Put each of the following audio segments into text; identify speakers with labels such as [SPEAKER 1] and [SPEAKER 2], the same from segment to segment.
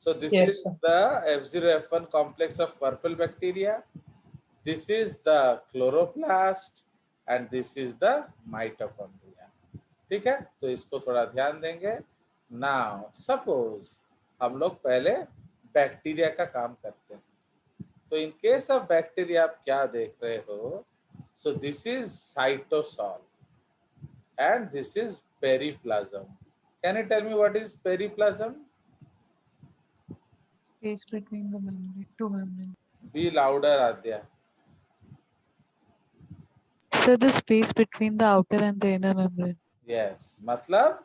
[SPEAKER 1] So this
[SPEAKER 2] Yes,
[SPEAKER 1] is
[SPEAKER 2] sir.
[SPEAKER 1] the F0F1 complex of purple bacteria. This is the chloroplast and this is the mitochondria. ठीक है, तो इसको थोड़ा ध्यान देंगे. Now suppose हम लोग पहले बैक्टीरिया का काम करते हैं. तो इन केस ऑफ बैक्टीरिया आप क्या देख रहे हो? So this is cytosol and this is periplasm. Can you tell me what is periplasm?
[SPEAKER 3] Space between the membrane, two membranes.
[SPEAKER 1] Be louder, Adya.
[SPEAKER 3] So the space between the outer and the inner membrane.
[SPEAKER 1] Yes, मतलब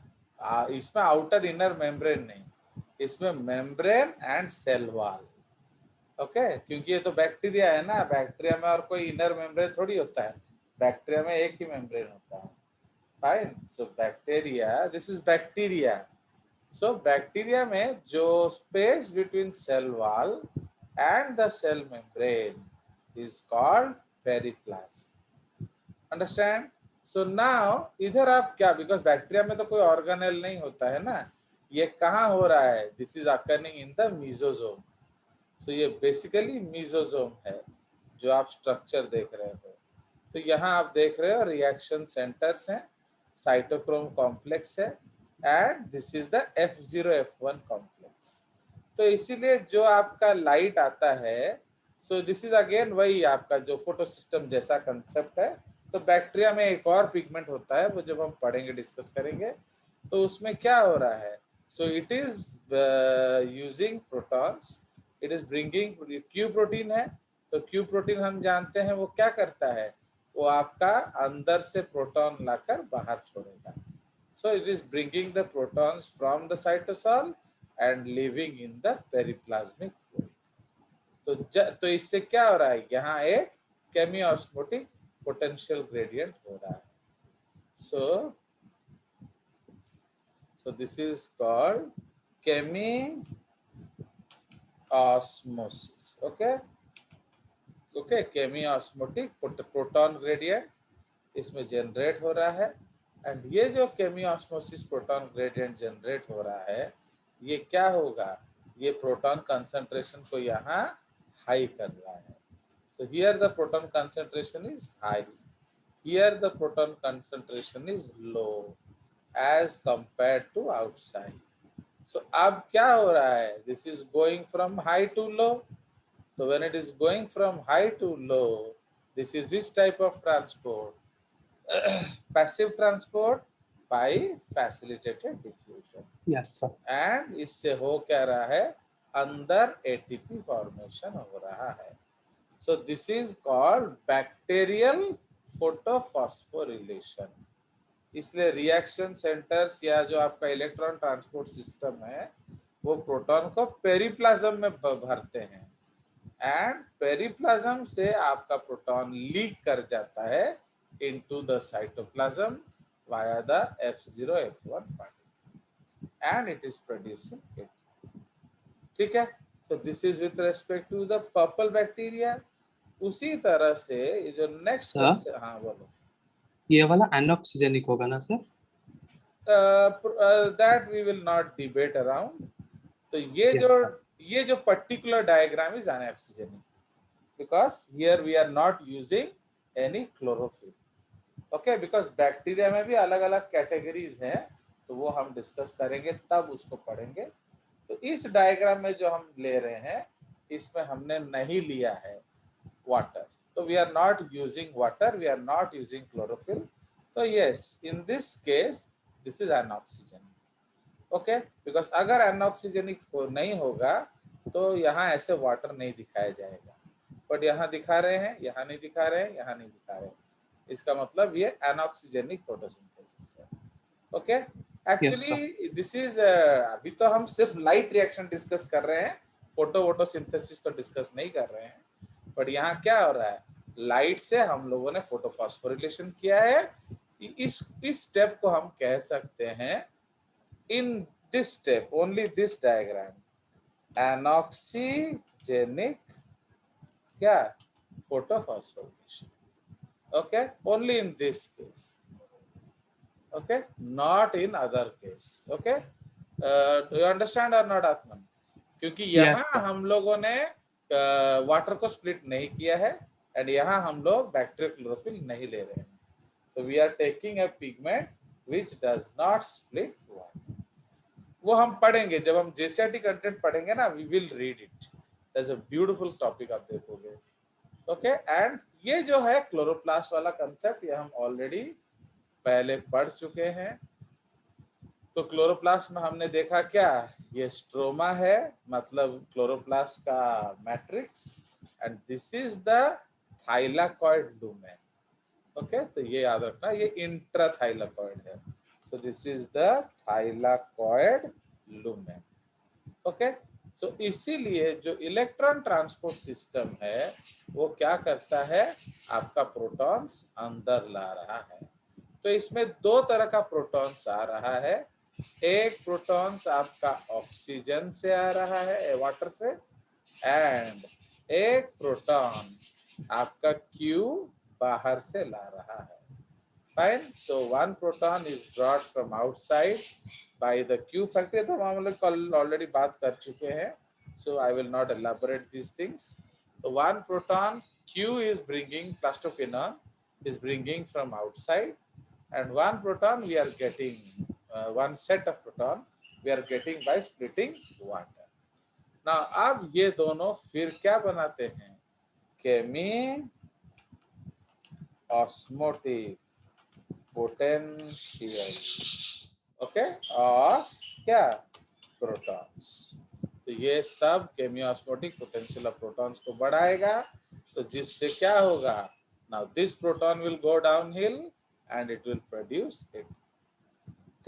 [SPEAKER 1] इसमें outer inner membrane नहीं, इसमें membrane and cell wall. Okay, क्योंकि ये तो bacteria है ना, bacteria में और कोई इनर मेम्ब्रेन थोड़ी होता है, बैक्टीरिया में एक ही मेम्ब्रेन होता है. Fine. So bacteria, this is bacteria. So bacteria में जो space between cell wall and the cell membrane is called periplasm. Understand? So now इधर आप क्या, बिकॉज बैक्टीरिया में तो कोई ऑर्गेनेल नहीं होता है ना, ये कहाँ हो रहा है? This is occurring in the mesosome. So ये बेसिकली मीजोजोम है जो आप स्ट्रक्चर देख रहे हो. तो यहाँ आप देख रहे हो रिएक्शन सेंटर्स हैं, साइटोक्रोम कॉम्प्लेक्स है and this is the F0F1 complex. तो इसीलिए जो आपका लाइट आता है, सो दिस इज अगेन वही आपका जो फोटो सिस्टम जैसा कंसेप्ट है. तो बैक्टीरिया में एक और पिगमेंट होता है, वो जब हम पढ़ेंगे डिस्कस करेंगे. तो उसमें क्या हो रहा है? सो it is using protons, it is bringing. Q protein है, तो क्यू प्रोटीन हम जानते हैं वो क्या करता है, वो आपका अंदर से प्रोटॉन लाकर बाहर छोड़ेगा. So it is bringing the protons from the cytosol and leaving in the periplasmic fluid. तो इससे क्या हो रहा है? यहाँ एक केमियोस्मोटिक पोटेंशियल ग्रेडियंट हो रहा है. So this is called chemiosmosis. Okay, chemiosmotic proton gradient इसमें जनरेट हो रहा है. एंड ये जो केमियोस्मोसिस प्रोटॉन ग्रेडियंट जनरेट हो रहा है, ये क्या होगा? ये प्रोटॉन कंसंट्रेशन को यहाँ हाई कर रहा है. So here the proton concentration is high. Here the proton concentration is low as compared to outside. So अब क्या हो रहा है? This is going from high to low. So when it is going from high to low, this is which type of transport? Passive transport by facilitated diffusion.
[SPEAKER 2] Yes, sir.
[SPEAKER 1] And इससे हो क्या रहा है? अंदर ATP formation हो रहा है. So this is called bacterial photophosphorylation. इसलिए रिएक्शन सेंटर्स या जो आपका इलेक्ट्रॉन ट्रांसपोर्ट सिस्टम है, वो प्रोटॉन को पेरिप्लाज्म में भरते हैं एंड पेरिप्लाज्म से आपका प्रोटॉन लीक कर जाता है into the cytoplasm via the F0F1 particle and it is producing it. ठीक है, तो this is with respect to the purple bacteria. उसी तरह से ये जो नेक्स्ट, हाँ बोलो.
[SPEAKER 2] ये वाला एनऑक्सीजेनिक होगा ना sir?
[SPEAKER 1] That we will not debate around. तो ये जो particular diagram is anoxygenic because here we are not using any chlorophyll. Okay, because bacteria में भी अलग अलग कैटेगरीज हैं, तो वो हम डिस्कस करेंगे तब उसको पढ़ेंगे. तो इस डायग्राम में जो हम ले रहे हैं, इसमें हमने नहीं लिया है water. So we are not using water, we are not using chlorophyll. So yes, in this case, this is anoxygenic. Okay, because अगर anoxygenic नहीं होगा तो यहाँ ऐसे वाटर नहीं दिखाया जाएगा. बट यहाँ दिखा रहे हैं, यहाँ नहीं दिखा रहे हैं, यहाँ नहीं दिखा रहे हैं. इसका मतलब ये anoxygenic photosynthesis है. Okay, actually this is अभी तो हम सिर्फ लाइट रिएक्शन डिस्कस कर रहे हैं, फोटोसिंथेसिस तो डिस्कस नहीं कर रहे हैं. बट यहाँ क्या हो रहा है? लाइट से हम लोगों ने फोटोफॉस्फोरिलेशन किया है. इस स्टेप को हम कह सकते हैं, in this step, only this diagram, anoxygenic क्या photophosphorylation. Okay, only in this case. Okay, not in other case. Okay, do you understand or not, Atman? क्योंकि
[SPEAKER 2] Yes,
[SPEAKER 1] यहाँ
[SPEAKER 2] sir.
[SPEAKER 1] हम लोगों ने वाटर को स्प्लिट नहीं किया है एंड यहाँ हम लोग बैक्टीरियल क्लोरोफिल नहीं ले रहे हैं, तो we are taking a pigment which does not split water. वो हम पढ़ेंगे जब हम जेसीआरटी कंटेंट पढ़ेंगे ना, we will read it, that's a beautiful topic आप देखोगे। ओके, एंड ये जो है क्लोरोप्लास्ट वाला कंसेप्ट, ये हम ऑलरेडी पहले पढ़ चुके हैं। तो क्लोरोप्लास्ट में हमने देखा क्या, ये स्ट्रोमा है, मतलब क्लोरोप्लास्ट का matrix, and this is the thylakoid lumen. Okay, तो ये याद रखना, ये इंट्राथाइलाकॉइड है, so this is the thylakoid lumen. Okay, so इसीलिए जो इलेक्ट्रॉन ट्रांसपोर्ट सिस्टम है वो क्या करता है, आपका प्रोटॉन्स अंदर ला रहा है। तो इसमें दो तरह का प्रोटॉन्स आ रहा है, एक प्रोटॉन्स आपका ऑक्सीजन से आ रहा है, वाटर से, एंड एक प्रोटॉन आपका क्यू बाहर से ला रहा है। Fine. So one proton is brought from outside by the Q factor. तो हम लोग कल ऑलरेडी बात कर चुके हैं, so I will not elaborate these things. So one proton Q is bringing, plastoquinone is bringing from outside, and one proton we are getting, one set of proton we are getting by splitting water. Now अब ये दोनों फिर क्या बनाते हैं, केमी osmotic potential, okay, of क्या, protons. तो ये सब केमियोस्मोटिक पोटेंशियल ऑफ प्रोटॉन्स को बढ़ाएगा, तो जिससे क्या होगा, now this proton will go down hill and it will produce it.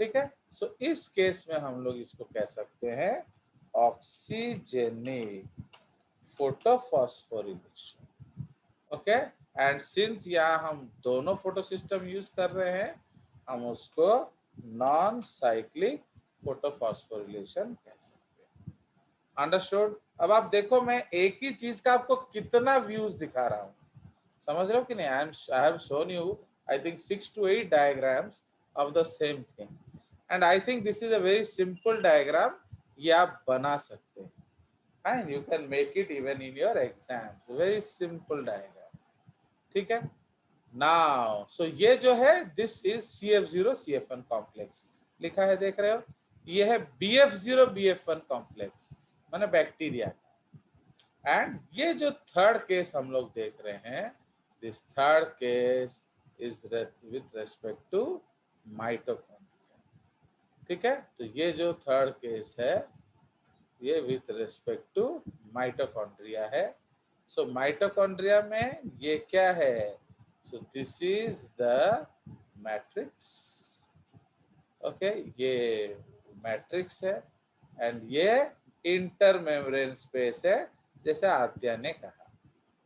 [SPEAKER 1] ठीक है, सो इस केस में हम लोग इसको कह सकते हैं oxygenic photophosphorylation. Okay, and since यहाँ हम दोनों फोटो सिस्टम यूज कर रहे हैं, हम उसको नॉन साइक्लिक फोटोफॉस्फोरिलेशन कह सकते हैं। अंडरस्टूड? अब आप देखो, मैं एक ही चीज का आपको कितना व्यूज दिखा रहा हूँ, समझ रहे हो कि नहीं? I have shown you I think 6 to 8 diagrams of the same thing, and I think this is a very simple diagram, ये आप बना सकते हैं, and you can make it even in your exams, very simple diagram. ठीक है, now so ये जो है this is CF0 CF1 complex लिखा है, देख रहे हो, ये है BF0 BF1 कॉम्प्लेक्स माने बैक्टीरिया, एंड ये जो थर्ड केस हम लोग देख रहे हैं, this third case is with respect to mitochondria. ठीक है, तो ये जो थर्ड केस है ये विथ रेस्पेक्ट टू माइटोकॉन्ड्रिया है। सो माइटोकॉन्ड्रिया में ये क्या है, so this is the matrix. Okay, ये मैट्रिक्स है एंड ये इंटर मेम्ब्रेन स्पेस है, जैसे आद्या ने कहा।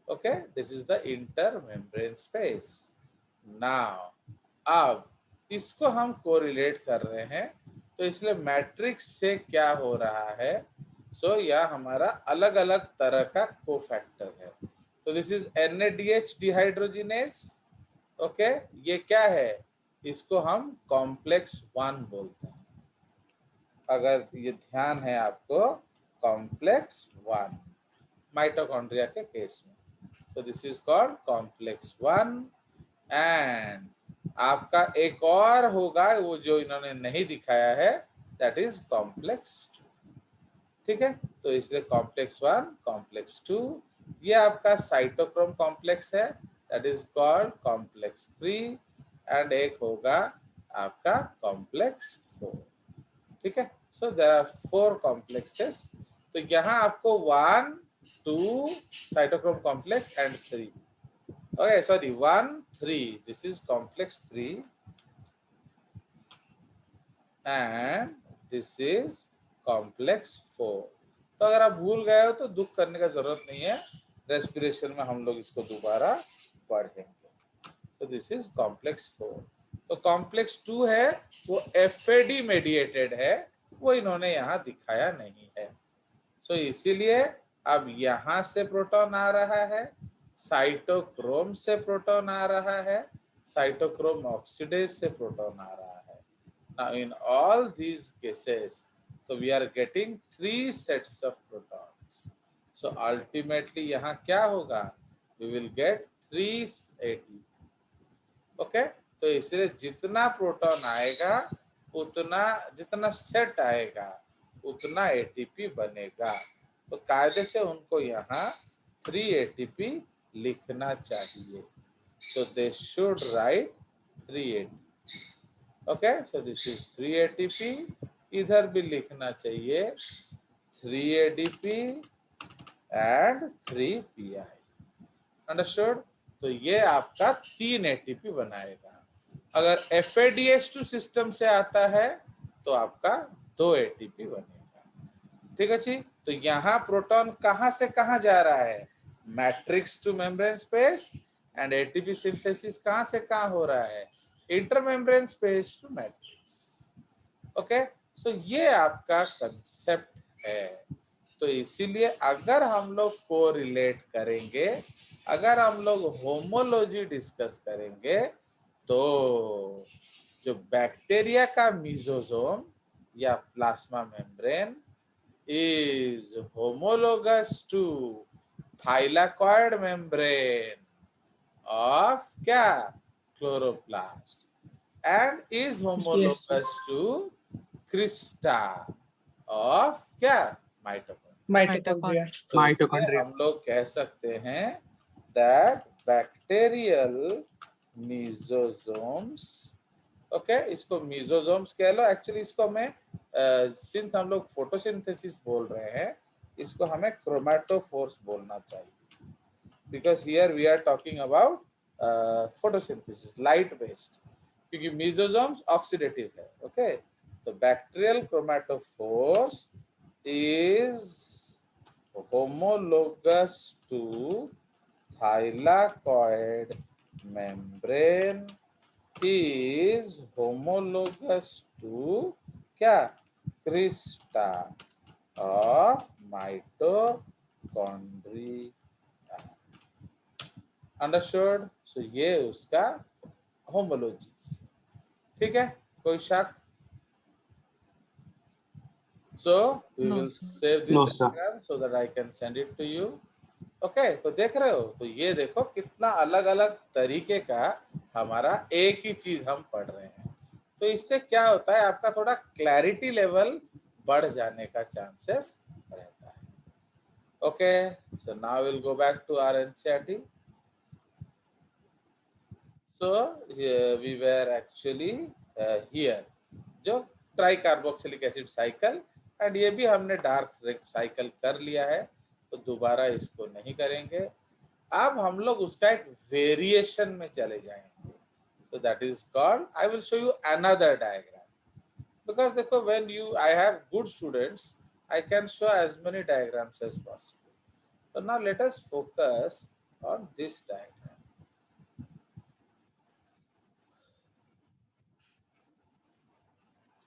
[SPEAKER 1] Okay, this is the inter membrane space. Now अब इसको हम कोरिलेट कर रहे हैं, तो इसलिए मैट्रिक्स से क्या हो रहा है, सो यह हमारा अलग अलग तरह का कोफैक्टर है। तो this is NADH dehydrogenase. Okay, ये क्या है, इसको हम कॉम्प्लेक्स 1 बोलते हैं, अगर ये ध्यान है आपको, कॉम्प्लेक्स 1 माइटोकॉन्ड्रिया के केस में, तो this is called complex 1। And आपका एक और होगा, वो जो इन्होंने नहीं दिखाया है, दैट इज कॉम्प्लेक्स 2। ठीक है, तो इसलिए कॉम्प्लेक्स 1 कॉम्प्लेक्स 2, ये आपका साइटोक्रोम कॉम्प्लेक्स है, that is called complex 3, and एक होगा आपका कॉम्प्लेक्स 4। ठीक है, सो देयर आर 4 कॉम्प्लेक्सेस। तो यहाँ आपको 1 2 cytochrome complex and 3, okay, sorry, 1 3, this is complex 3 and this is complex 4। तो अगर आप भूल गए हो तो दुख करने का जरूरत नहीं है, रेस्पिरेशन में हम लोग इसको दोबारा पढ़ेंगे। तो दिस इज कॉम्प्लेक्स 4। तो कॉम्प्लेक्स 2 है वो FAD मेडिएटेड है, वो इन्होंने यहाँ दिखाया नहीं है। सो इसीलिए अब यहाँ से प्रोटॉन आ रहा है, साइटोक्रोम से प्रोटॉन आ रहा है, साइटोक्रोम ऑक्सीडेज से प्रोटॉन आ रहा है। Now in all these cases तो we are getting 3 sets of protons. So ultimately यहाँ क्या होगा, we will get 3 ATP। Okay, तो इसलिए जितना प्रोटॉन आएगा उतना, जितना सेट आएगा उतना एटीपी बनेगा। तो कायदे से उनको यहाँ 3 ATP लिखना चाहिए। So they should write 3 ATP। Okay, so this is 3 ATP। इधर भी लिखना चाहिए 3 ADP and 3 PI। अंडरस्टूड? तो ये आपका 3 ATP बनाएगा। अगर FADH2 सिस्टम से आता है तो आपका 2 ATP बनेगा। ठीक है जी। तो यहाँ प्रोटॉन कहाँ से कहाँ जा रहा है, matrix to membrane space, and ATP synthesis कहाँ से कहाँ हो रहा है, intermembrane space to matrix. Okay, so ये आपका कंसेप्ट है। तो इसीलिए अगर हम लोग कोरिलेट करेंगे, अगर हम लोग होमोलॉजी डिस्कस करेंगे, तो जो बैक्टीरिया का मीजोजोम या plasma membrane is homologous to thylakoid membrane of क्या, chloroplast, and is homologous to crista of क्या,
[SPEAKER 4] माइटोकॉन्ड्रिया।
[SPEAKER 1] तो इसलिए
[SPEAKER 2] Mitochondria.
[SPEAKER 1] हम लोग कह सकते हैं that bacterial mesosomes, ओके, इसको मीजोजोम्स कह लो। एक्चुअली इसको हमें सिंस हम लोग फोटोसिंथेसिस बोल रहे हैं, इसको हमें क्रोमेटोफोर्स बोलना चाहिए, because here we are talking about photosynthesis, light based, क्योंकि मीजोजोम्स ऑक्सीडेटिव है। ओके, तो bacterial chromatophores is homologous to thylakoid membrane is homologous to क्या, crista of mitochondria. Understood? So ये उसका होमोलॉजीज। ठीक है, कोई शक? So we
[SPEAKER 3] No,
[SPEAKER 1] will
[SPEAKER 3] sir.
[SPEAKER 1] save this
[SPEAKER 2] No, sir.
[SPEAKER 1] diagram so that I can send it to you. Okay, तो देख रहे हो, तो ये देखो कितना अलग अलग तरीके का हमारा एक ही चीज हम पढ़ रहे हैं। तो इससे क्या होता है, आपका थोड़ा क्लैरिटी लेवल बढ़ जाने का चांसेस रहता है। Okay, so now will go back to our NCERT. So we were actually here जो tri carboxylic acid cycle, and ये भी हमने डार्क साइकिल कर लिया है, तो दोबारा इसको नहीं करेंगे। अब हम लोग उसका एक वेरिएशन में चले जाएंगे। So that is called, I will show you another diagram, because देखो when you, I have good students, I can show as many diagrams as possible. So now let us focus on this diagram.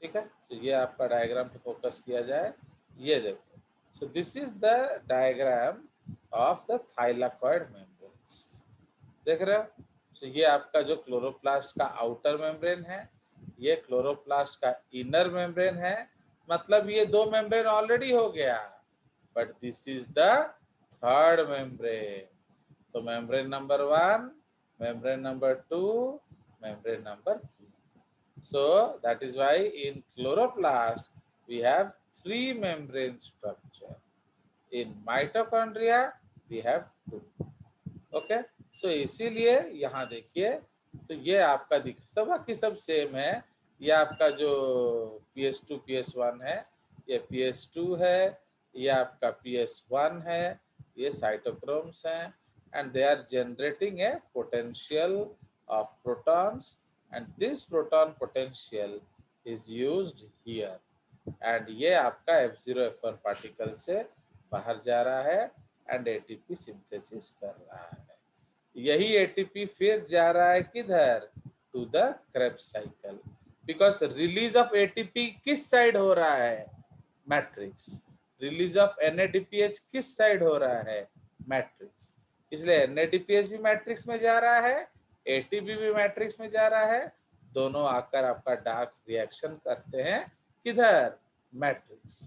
[SPEAKER 1] ठीक है, तो ये आपका diagram पे focus किया जाए। ये देखो, so this is the diagram of the thylakoid membranes। देख रहे हो? So ये आपका जो क्लोरोप्लास्ट का आउटर मेम्ब्रेन है, ये क्लोरोप्लास्ट का इनर मेम्ब्रेन है। मतलब ये 2 मेम्ब्रेन ऑलरेडी हो गया, but this is the third membrane. तो membrane number 1, membrane number 2, membrane number 3। So that is why in chloroplast we have 3 membrane structure. In mitochondria we have 2. Okay, so इसीलिए यहाँ देखिए, तो ये आपका सब बाकी सब सेम है। ये आपका जो PS2 PS1 है, ये PS2 है, ये आपका PS1 है, ये साइटोक्रोम्स हैं, and they are generating a potential of protons, and this proton potential is used here, and ये आपका F0F1 पार्टिकल से बाहर जा रहा है एंड एटीपी सिंथेसिस कर रहा है। यही एटीपी फिर जा रहा है किधर, to the Krebs cycle, because release of ATP किस साइड हो रहा है, मैट्रिक्स। रिलीज ऑफ NADPH किस साइड हो रहा है, मैट्रिक्स। इसलिए NADPH भी मैट्रिक्स में जा रहा है, एटीपी भी मैट्रिक्स में जा रहा है, दोनों आकर आपका डार्क रिएक्शन करते हैं किधर, मैट्रिक्स।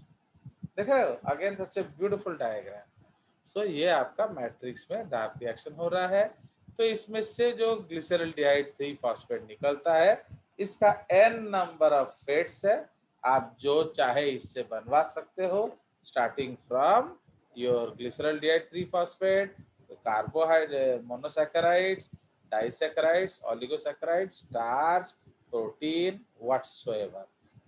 [SPEAKER 1] देख रहे हो, again such a beautiful diagram. So ये आपका मैट्रिक्स में डार्क रिएक्शन हो रहा है, तो इसमें से जो ग्लिसरल्डिहाइड 3 फॉस्फेट निकलता है, इसका n नंबर ऑफ फेट्स है। आप जो चाहे इससे बनवा सकते हो, starting from your glyceraldehyde 3 phosphate, carbohydrate, monosaccharides, disaccharides, oligosaccharides, starch, protein, whatsoever.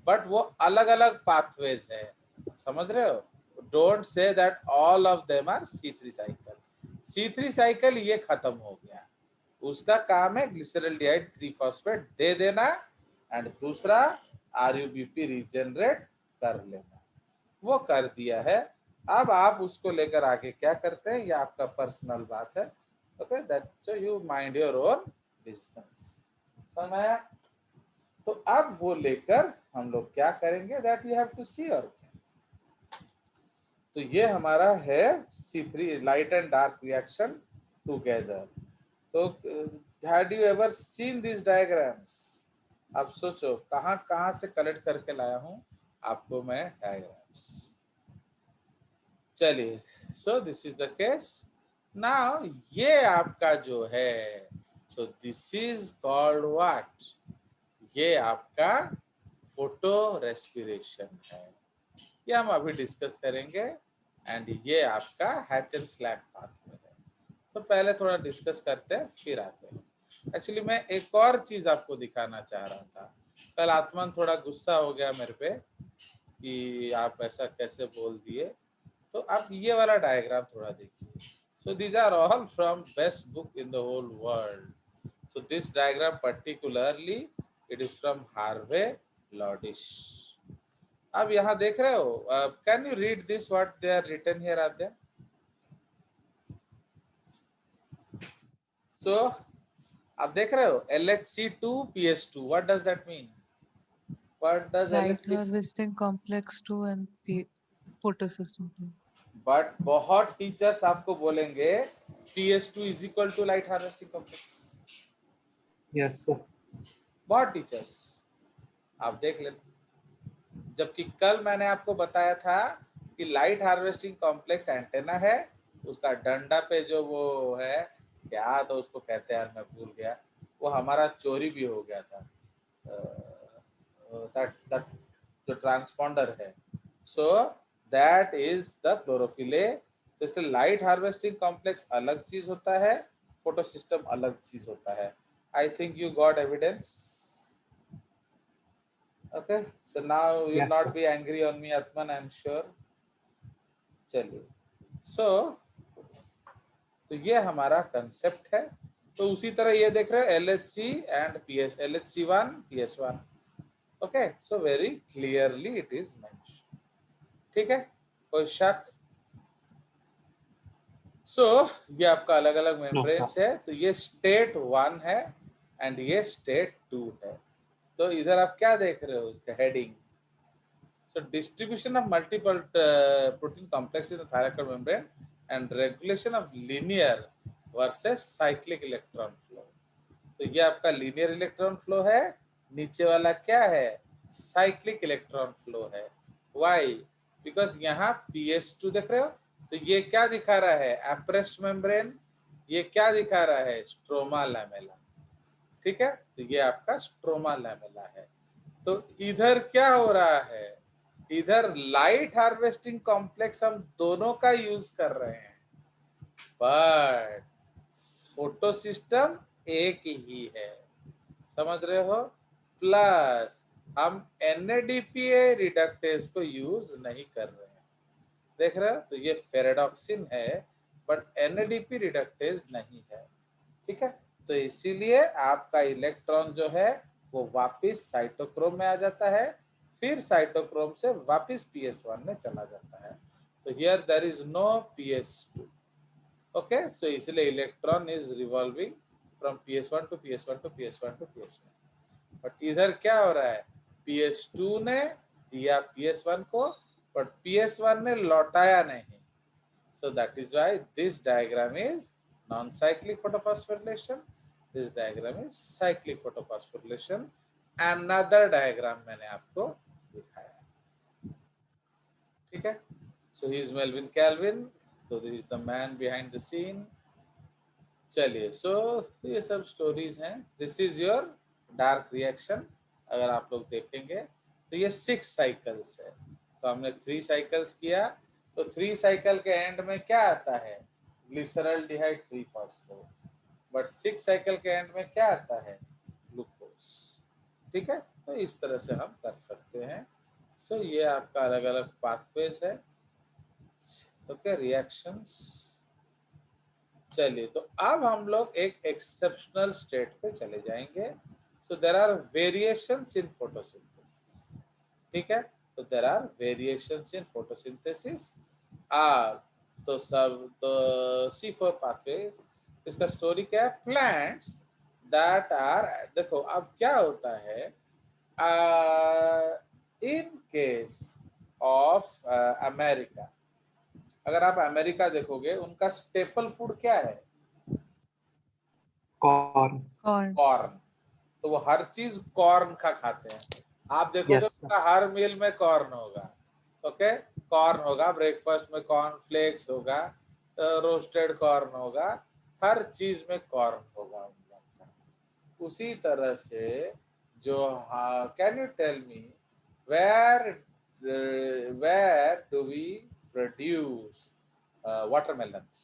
[SPEAKER 1] But वो अलग अलग पाथवेज है, समझ रहे हो? Don't say that all of them are C3 cycle. C3 cycle ये खत्म हो गया, उसका काम है ग्लिसरल्डिहाइड 3 फॉस्फेट दे देना एंड दूसरा RUBP रीजनरेट कर लेना। वो कर दिया है, अब आप उसको लेकर आगे क्या करते हैं ये आपका पर्सनल बात है। Okay, that so you mind your own business. समझ में आया? तो अब वो लेकर हम लोग क्या करेंगे, that you have to see. और तो ये हमारा है C3 light and dark reaction together. तो had you ever seen this diagrams? आप सोचो कहाँ कहाँ से कलेक्ट करके लाया हूँ आपको मैं डायग्राम्स। चलिए, सो this is the case now. ये आपका जो है, so this is called what? ये आपका फोटो रेस्पिरेशन है, ये हम अभी डिस्कस करेंगे। एंड ये आपका हैच एंड स्लैग पाथवे है। तो पहले थोड़ा डिस्कस करते हैं फिर आते हैं। एक्चुअली मैं एक और चीज आपको दिखाना चाह रहा था। कल आत्मन थोड़ा गुस्सा हो गया मेरे पे कि आप ऐसा कैसे बोल दिए। तो आप ये वाला डायग्राम थोड़ा देखिए। So these are all from best book in the whole world. So this diagram particularly it is from Harvey Lodish. अब यहाँ देख रहे हो, can you read this what they are written here are there? सो आप देख रहे हो LHC2 PS2, what does that mean? What does
[SPEAKER 3] Light
[SPEAKER 1] LHC?
[SPEAKER 3] harvesting complex 2 and photosystem 2.
[SPEAKER 1] But बहुत टीचर्स आपको बोलेंगे PS2 is equal to light harvesting complex.
[SPEAKER 2] Yes sir.
[SPEAKER 1] बहुत teachers, आप देख लेना। जबकि कल मैंने आपको बताया था कि लाइट हार्वेस्टिंग कॉम्प्लेक्स एंटेना है, उसका डंडा पे जो वो है क्या तो उसको कहते हैं यार, मैं भूल गया, वो हमारा चोरी भी हो गया था। दैट जो ट्रांसपॉन्डर है, सो दैट इज द क्लोरोफिले। तो इसलिए लाइट हार्वेस्टिंग कॉम्प्लेक्स अलग चीज होता है, फोटो सिस्टम अलग चीज होता है। I think you got evidence. Okay, so now you will
[SPEAKER 2] Yes,
[SPEAKER 1] not
[SPEAKER 2] sir.
[SPEAKER 1] be angry on me, Atman, I am sure. चलिए, so तो ये हमारा कंसेप्ट है। तो उसी तरह ये देख रहे हैं LHC and PS, LHC1 PS1। Okay, so very clearly it is mention. ठीक है, कोई शक? सो ये आपका अलग अलग
[SPEAKER 2] No,
[SPEAKER 1] मेम्ब्रेन्स
[SPEAKER 2] sir.
[SPEAKER 1] है। तो ये स्टेट 1 है एंड ये स्टेट 2 है। तो इधर आप क्या देख रहे हो, इसका heading? So distribution of multiple protein complexes in the thyroid membrane and regulation of linear versus cyclic electron flow. तो ये आपका लीनियर इलेक्ट्रॉन फ्लो है, नीचे वाला क्या है? साइक्लिक इलेक्ट्रॉन फ्लो है। वाई? बिकॉज यहाँ PS2 देख रहे हो, तो ये क्या दिखा रहा है? Appressed membrane. ये क्या दिखा रहा है? Stroma lamella. ठीक है, तो ये आपका स्ट्रोमा लैमेला है। तो इधर क्या हो रहा है? इधर लाइट हार्वेस्टिंग कॉम्प्लेक्स हम दोनों का यूज कर रहे हैं, बट फोटो सिस्टम एक ही है, समझ रहे हो? प्लस हम NADPA रिडक्टेज को यूज नहीं कर रहे हैं। देख रहे हो, तो ये फेरेडॉक्सिन है बट NADP रिडक्टेज नहीं है। ठीक है, तो इसीलिए आपका इलेक्ट्रॉन जो है वो वापस साइटोक्रोम में आ जाता है, फिर साइटोक्रोम से वापस PS1 में चला जाता है। तो here there is no PS2। Okay, so इसलिए electron is revolving from PS1 to PS1 to PS1 to PS1। But इधर क्या हो रहा है? PS2 ने दिया PS1 को, बट PS1 ने लौटाया नहीं। So that is why this diagram is non-cyclic photophosphorylation. This diagram is cyclic photophosphorylation. Another diagram मैंने आपको दिखाया। ठीक है. So he is Melvin Calvin, तो this is the man behind the scene. चलिए, सो ये सब स्टोरीज हैं. This is your dark reaction. अगर आप लोग देखेंगे तो ये 6 साइकिल्स है. तो हमने 3 साइकिल्स किया. तो 3 साइकिल के एंड में क्या आता है? ग्लिसरॉल्डिहाइड 3-फॉस्फो. बट 6 साइकिल के एंड में क्या आता है? ग्लूकोज. ठीक है. तो इस तरह से हम कर सकते हैं. सो ये आपका अलग अलग पाथवेज है. Okay, reactions. चलिए, तो अब हम लोग एक एक्सेप्शनल स्टेट पे चले जाएंगे. So there are variations in photosynthesis. ठीक है. तो there are variations in photosynthesis. तो C4 पाथवेज. इसका स्टोरी क्या है? प्लांट्स दैट आर, देखो अब क्या होता है इन केस ऑफ अमेरिका. अगर आप अमेरिका देखोगे, उनका स्टेपल फूड क्या है?
[SPEAKER 2] Corn.
[SPEAKER 1] कॉर्न. तो वो हर चीज कॉर्न का खाते हैं. आप देखोगे
[SPEAKER 2] Yes, sir.
[SPEAKER 1] उनका हर मील में कॉर्न होगा. ओके, कॉर्न होगा. ब्रेकफास्ट में कॉर्न फ्लेक्स होगा, रोस्टेड कॉर्न होगा, हर चीज में कॉर्न होगा उन लोग का. उसी तरह से जो, can you tell me where do we produce watermelons?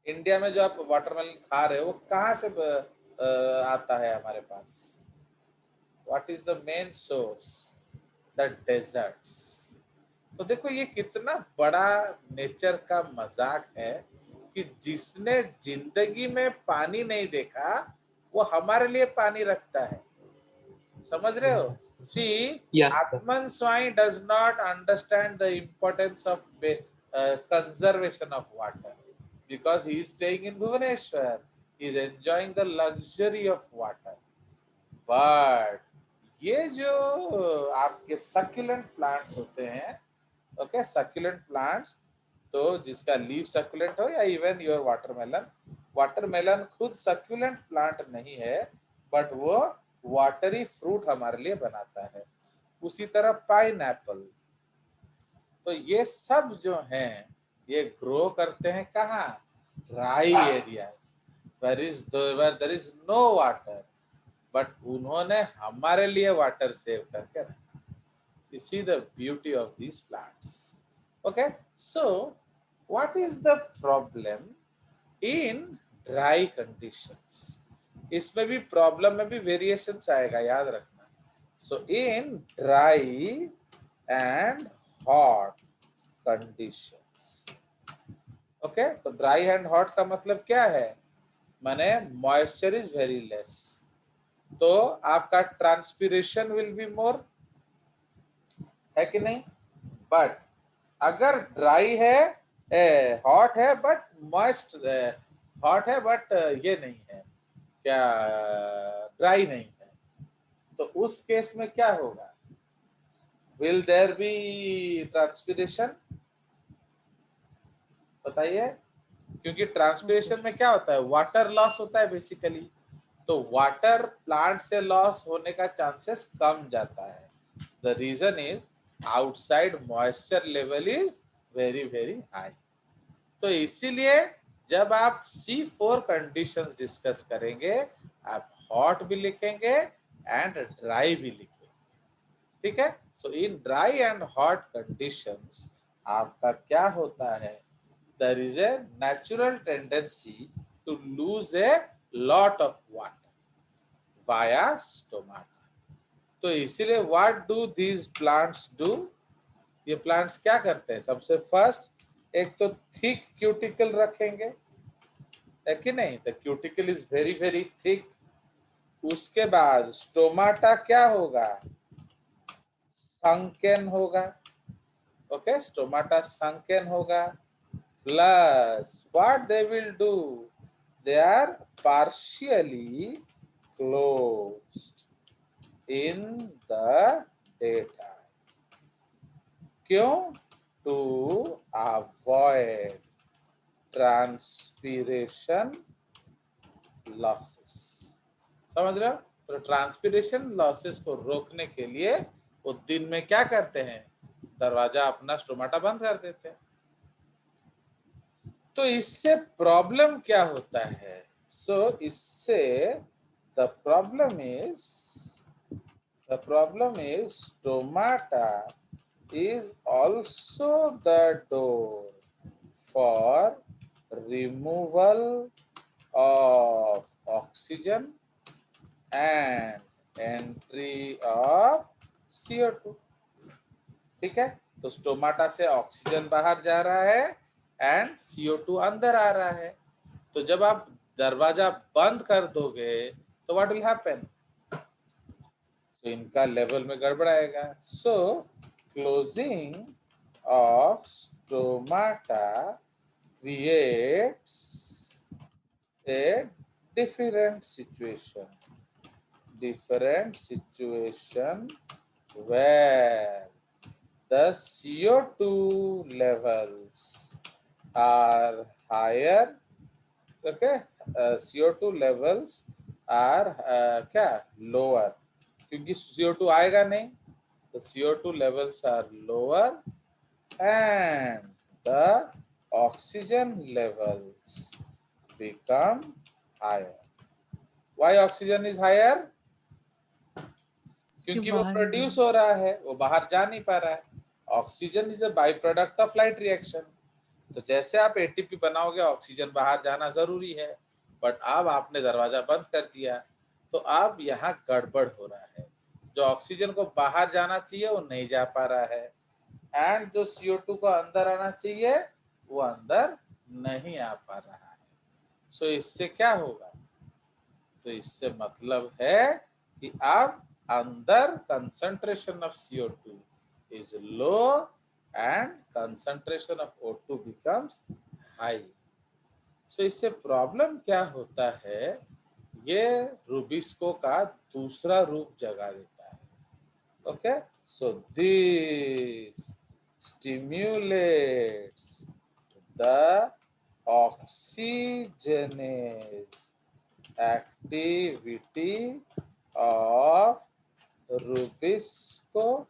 [SPEAKER 1] India में जो आप वाटरमेलन खा रहे हो, वो कहाँ से आता है हमारे पास? What is the main source? The deserts. तो देखो ये कितना बड़ा नेचर का मजाक है कि जिसने जिंदगी में पानी नहीं देखा, वो हमारे लिए पानी रखता है. समझ रहे हो?
[SPEAKER 2] Yes.
[SPEAKER 1] C,
[SPEAKER 2] Yes, sir.
[SPEAKER 1] Atman Swami does not understand the importance of conservation of water because he is staying in Bhubaneswar. He is enjoying the luxury of water. But ये जो आपके सक्यूलेंट प्लांट्स होते हैं, okay, succulent plants, तो जिसका leaf succulent हो या even your watermelon. Watermelon खुद सक्यूलेंट प्लांट नहीं है, बट वो वाटरी फ्रूट हमारे लिए बनाता है. उसी तरह पाइनएप्पल. तो ये सब जो हैं, ये ग्रो करते हैं कहाँ? Dry areas, where there is no water. But उन्होंने हमारे लिए वाटर सेव करके रखा. You see the beauty of these plants. Okay, so what is the problem in dry conditions? इसमें भी प्रॉब्लम में भी वेरिएशंस आएगा, याद रखना. So in dry and hot conditions. Okay, तो ड्राई एंड हॉट का मतलब क्या है? माने मॉइस्चर इज वेरी लेस, तो आपका ट्रांसपिरेशन विल बी मोर, है कि नहीं? बट अगर ड्राई है, हॉट है बट मॉइस्ट, हॉट है बट ये नहीं है क्या, ड्राई नहीं है, तो उस केस में क्या होगा? Will there be transpiration? बताइए. क्योंकि ट्रांसपिरेशन में क्या होता है? वाटर लॉस होता है बेसिकली. तो वाटर प्लांट से लॉस होने का चांसेस कम जाता है. The reason is outside moisture level is very very high. तो इसीलिए जब आप C4 कंडीशंस डिस्कस करेंगे, आप हॉट भी लिखेंगे एंड ड्राई भी लिखेंगे. ठीक है. So in dry and hot conditions आपका क्या होता है? There is a natural tendency to lose a lot of water via stomata. तो इसीलिए what do these plants do? ये प्लांट्स क्या करते हैं? सबसे फर्स्ट एक तो थिक क्यूटिकल रखेंगे, है कि नहीं? The cuticle is very very thick. उसके बाद स्टोमाटा क्या होगा? संकेन होगा. ओके, स्टोमाटा संकेन होगा. Plus what they will do? They are partially closed in the daytime. क्यों? To avoid transpiration losses. समझ रहे हो? तो ट्रांसपिरेशन लॉसेस को रोकने के लिए वो दिन में क्या करते हैं, दरवाजा अपना स्टोमाटा बंद कर देते हैं। तो इससे प्रॉब्लम क्या होता है, इससे the problem is stomata is also the door for removal of oxygen and entry of CO2। ठीक है, तो स्टोमाटा से ऑक्सीजन बाहर जा रहा है एंड CO2 अंदर आ रहा है। तो जब आप दरवाजा बंद कर दोगे तो व्हाट विल हैपन, तो इनका लेवल में गड़बड़ाएगा। So closing of stomata creates a different situation where the CO2 levels are higher, okay, CO2 levels are क्या lower, क्योंकि CO2 आएगा नहीं, the CO2 levels are lower and the oxygen levels become higher। Why oxygen is higher? क्योंकि वो produce हो रहा है, वो बाहर जा नहीं पा रहा है। Oxygen is a by product of light reaction. तो जैसे आप एटीपी बनाओगे ऑक्सीजन बाहर जाना जरूरी है, बट अब आपने दरवाजा बंद कर दिया तो अब यहाँ गड़बड़ हो रहा है, जो ऑक्सीजन को बाहर जाना चाहिए वो नहीं जा पा रहा है एंड जो CO2 को अंदर आना चाहिए वो अंदर नहीं आ पा रहा है। सो इससे क्या होगा, तो इससे मतलब है कि अब अंदर concentration of CO2 is low and concentration of O2 becomes high। so इससे प्रॉब्लम क्या होता है, ये रूबिस्को का दूसरा रूप जगा देता है। Okay, so this stimulates the oxygenase activity of Rubisco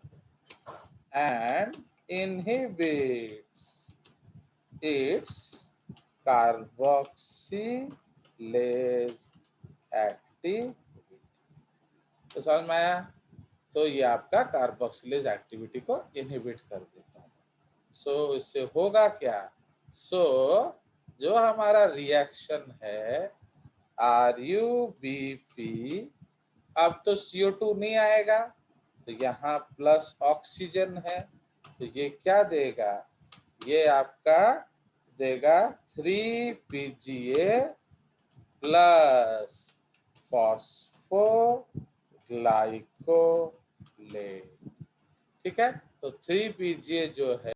[SPEAKER 1] and inhibits its carboxylase activity। तो समझ में आया, तो ये आपका कार्बोक्सिलेज एक्टिविटी को इनहिबिट कर देता है। सो इससे होगा क्या, जो हमारा रिएक्शन है RUBP, अब तो CO2 नहीं आएगा, तो यहाँ प्लस ऑक्सीजन है, तो ये क्या देगा, ये आपका देगा 3PGA प्लस फॉस्फोग्लाइकोलेट। ठीक है, तो 3PGA जो है